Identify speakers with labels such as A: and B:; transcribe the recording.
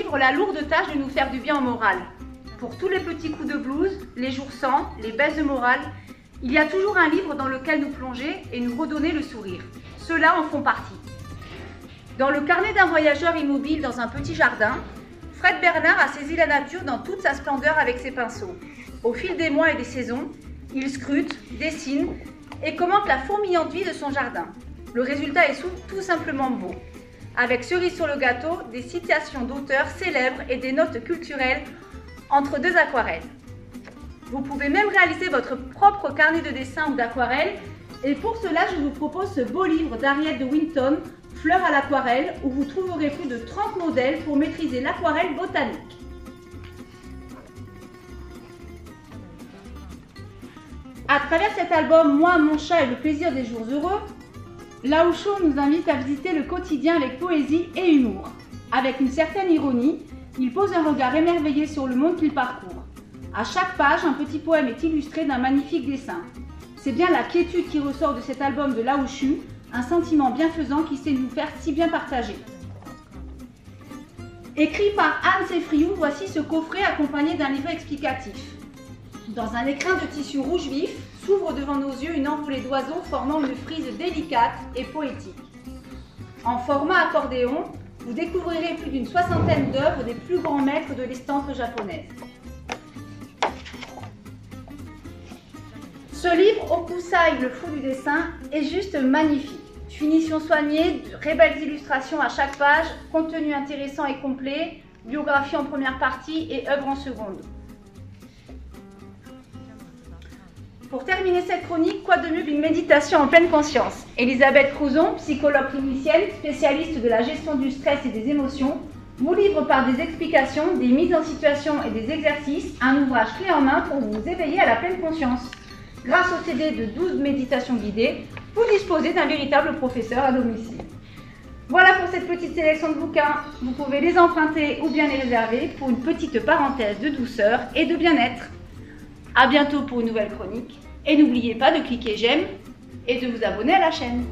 A: livre la lourde tâche de nous faire du bien au moral. Pour tous les petits coups de blues, les jours sans, les baisses de morale, il y a toujours un livre dans lequel nous plonger et nous redonner le sourire. Ceux-là en font partie. Dans le carnet d'un voyageur immobile dans un petit jardin, Fred Bernard a saisi la nature dans toute sa splendeur avec ses pinceaux. Au fil des mois et des saisons, il scrute, dessine et commente la fourmillante vie de son jardin. Le résultat est tout simplement beau. Avec cerise sur le gâteau, des citations d'auteurs célèbres et des notes culturelles entre deux aquarelles. Vous pouvez même réaliser votre propre carnet de dessin ou d'aquarelle et pour cela je vous propose ce beau livre d'Harriet de Winton, Fleurs à l'aquarelle, où vous trouverez plus de 30 modèles pour maîtriser l'aquarelle botanique. À travers cet album Moi, mon chat et le plaisir des jours heureux, Lao Shu nous invite à visiter le quotidien avec poésie et humour. Avec une certaine ironie, il pose un regard émerveillé sur le monde qu'il parcourt. À chaque page, un petit poème est illustré d'un magnifique dessin. C'est bien la quiétude qui ressort de cet album de Lao Shu, un sentiment bienfaisant qui sait nous faire si bien partager. Écrit par Anne Seyfriou, voici ce coffret accompagné d'un livret explicatif. Dans un écrin de tissu rouge vif, s'ouvre devant nos yeux une envolée d'oiseaux formant une frise délicate et poétique. En format accordéon, vous découvrirez plus d'une soixantaine d'œuvres des plus grands maîtres de l'estampe japonaise. Ce livre, Okusai, le fou du dessin, est juste magnifique. Finition soignée, de très belles illustrations à chaque page, contenu intéressant et complet, biographie en première partie et œuvre en seconde. Pour terminer cette chronique, quoi de mieux qu'une méditation en pleine conscience? Elisabeth Crouzon, psychologue clinicienne, spécialiste de la gestion du stress et des émotions, vous livre par des explications, des mises en situation et des exercices, un ouvrage clé en main pour vous éveiller à la pleine conscience. Grâce au CD de 12 méditations guidées, vous disposez d'un véritable professeur à domicile. Voilà pour cette petite sélection de bouquins. Vous pouvez les emprunter ou bien les réserver pour une petite parenthèse de douceur et de bien-être. À bientôt pour une nouvelle chronique. Et n'oubliez pas de cliquer j'aime et de vous abonner à la chaîne.